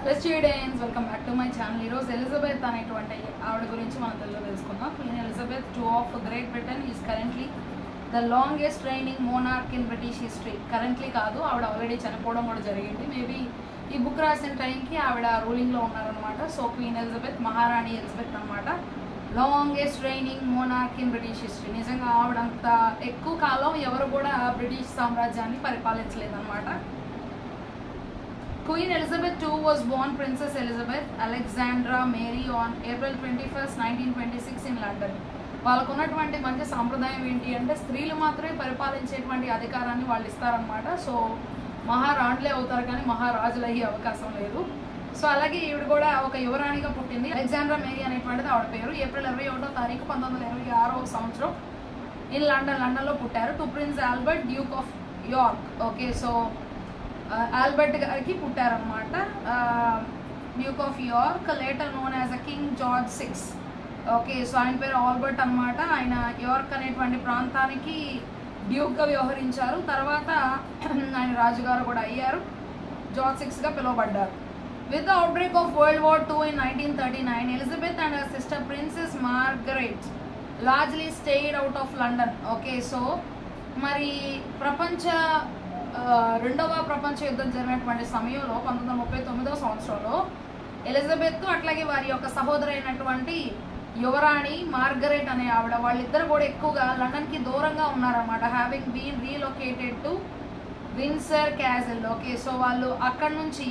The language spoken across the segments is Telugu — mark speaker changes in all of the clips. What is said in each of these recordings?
Speaker 1: Students, welcome back to my channel. Heroes Elizabeth అనేటువంటి ఆవిడ గురించి మనం తెలుసుకుందాం. Queen Elizabeth II of Great Britain is currently the longest reigning monarch in British history. Currently కాదు, ఆవిడ ఆల్రెడీ చనిపోవడం కూడా జరిగింది. మేబీ ఈ బుక్ రాసిన టైంకి ఆవిడ రూలింగ్లో ఉన్నారనమాట. సో క్వీన్ ఎలిజబెత్, మహారాణి ఎలిజబెత్ అనమాట. Longest raining monarch in British history. నిజంగా ఆవిడంత ఎక్కువ కాలం ఎవరు కూడా బ్రిటిష్ సామ్రాజ్యాన్ని పరిపాలించలేదన్నమాట. Queen Elizabeth II was born Princess Elizabeth Alexandra Mary on April 21st, 1926 in London. వాళ్ళకు ఉన్నటువంటి మంచి సాంప్రదాయం ఏంటి అంటే స్త్రీలు మాత్రమే పరిపాలించేటువంటి అధికారాన్ని వాళ్ళు ఇస్తారనమాట. సో మహారాణులే అవుతారు కానీ మహారాజులు అయ్యే అవకాశం లేదు. సో అలాగే ఈవిడ కూడా ఒక యువరాణిగా పుట్టింది. అలెగ్జాండ్రా మేరీ అనేటువంటిది ఆవిడ పేరు. ఏప్రిల్ 21వ తారీఖు 1926వ సంవత్సరం ఇన్ లండన్లో పుట్టారు. To Prince Albert Duke of York. Okay, so Albert గారికి పుట్టారనమాట. Duke of York, later known as a King George VI. Okay, so ఆయన పేరు ఆల్బర్ట్ అనమాట. ఆయన యార్క్ అనేటువంటి ప్రాంతానికి డ్యూక్గా వ్యవహరించారు. తర్వాత ఆయన రాజుగారు కూడా అయ్యారు. George VIగా పిలువబడ్డారు. With the outbreak of World War II in 1939, Elizabeth and her sister Princess Margaret largely stayed out of London. Okay, so మరి రెండవ ప్రపంచ యుద్ధం జరిగినటువంటి సమయంలో 1939వ సంవత్సరంలో ఎలిజబెత్ అట్లాగే వారి యొక్క సహోదరి అయినటువంటి యువరాణి మార్గరెట్ అనే ఆవిడ, వాళ్ళిద్దరు కూడా ఎక్కువగా లండన్కి దూరంగా ఉన్నారన్నమాట. Having been relocated to Windsor Castle. Okay, so వాళ్ళు అక్కడి నుంచి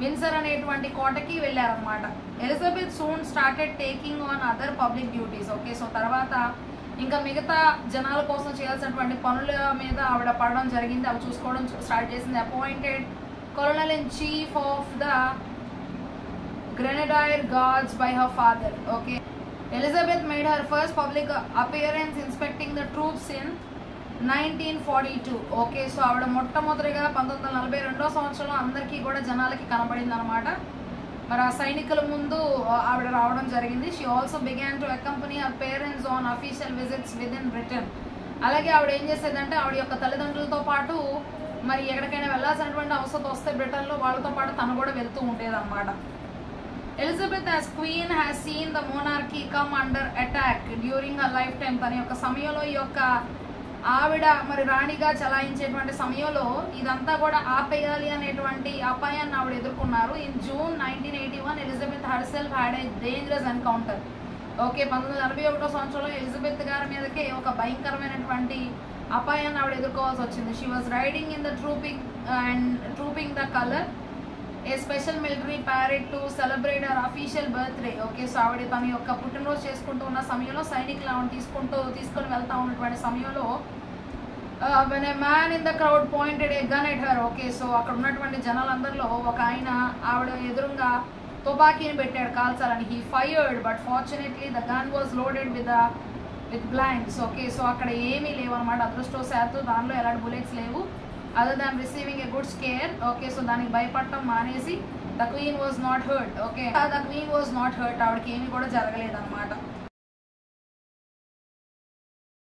Speaker 1: విన్సర్ అనేటువంటి కోటకి వెళ్ళారనమాట. Elizabeth soon started taking on other public duties. Okay, so తర్వాత ఇంకా మిగతా జనాల కోసం చేయాల్సినటువంటి పనుల మీద ఆవిడ పడడం జరిగింది. అవి చూసుకోవడం స్టార్ట్ చేసింది. Appointed colonel in chief of the Grenadier Guards by her father. Okay, Elizabeth made her first public appearance inspecting the troops in 1942. Okay, so ఆవిడ మొట్టమొదటిగా 1942వ సంవత్సరంలో అందరికీ కూడా జనాలకి కనబడింది అనమాట. మరి ఆ సైనికుల ముందు ఆవిడ రావడం జరిగింది. She also began to accompany her parents on official visits with in Britain. అలాగే ఆవిడ ఏం చేసేదంటే ఆవిడ యొక్క తల్లిదండ్రులతో పాటు మరి ఎక్కడికైనా వెళ్ళాల్సినటువంటి అవసరం వస్తే బ్రిటన్లో వాళ్ళతో పాటు తను కూడా వెళ్తూ ఉండేదన్నమాట. Elizabeth as queen has seen the monarchy come under attack during her life time. తన యొక్క సమయంలో ఈ యొక్క ఆవిడ మరి రాణిగా చలాయించేటువంటి సమయంలో ఇదంతా కూడా ఆపేయాలి అనేటువంటి అపాయాన్ని ఆవిడ ఎదుర్కొన్నారు. In June 1981 Elizabeth herself had a dangerous encounter. Okay, 1941వ సంవత్సరంలో ఎలిజబెత్ గారి మీదకే ఒక భయంకరమైనటువంటి అపాయాన్ని ఆవిడ ఎదుర్కోవాల్సి వచ్చింది. She was riding in the trooping the colour a special military parade to celebrate her official birthday. Okay, so ఆవిడ తన యొక్క పుట్టినరోజు చేసుకుంటూ ఉన్న సమయంలో సైనికులు ఆవిడ తీసుకొని వెళ్తా ఉన్నటువంటి సమయంలో when a man in the crowd pointed a gun at her. Okay, so అక్కడ ఉన్నటువంటి జనాలందరిలో ఒక ఆయన ఆవిడ ఎదురుగా తుపాకీని పెట్టాడు కాల్చాలని. he fired but fortunately the gun was loaded with blanks. Okay, so అక్కడ ఏమీ లేవు అనమాట. అదృష్టవశాత్తు దానిలో ఎలాంటి బుల్లెట్స్ లేవు. other than receiving a good scare. Okay, so దానికి భయపడటం మానేసి the queen was not hurt. Okay, the queen was not hurt, ఆవిడకి ఏమీ కూడా జరగలేదు అనమాట.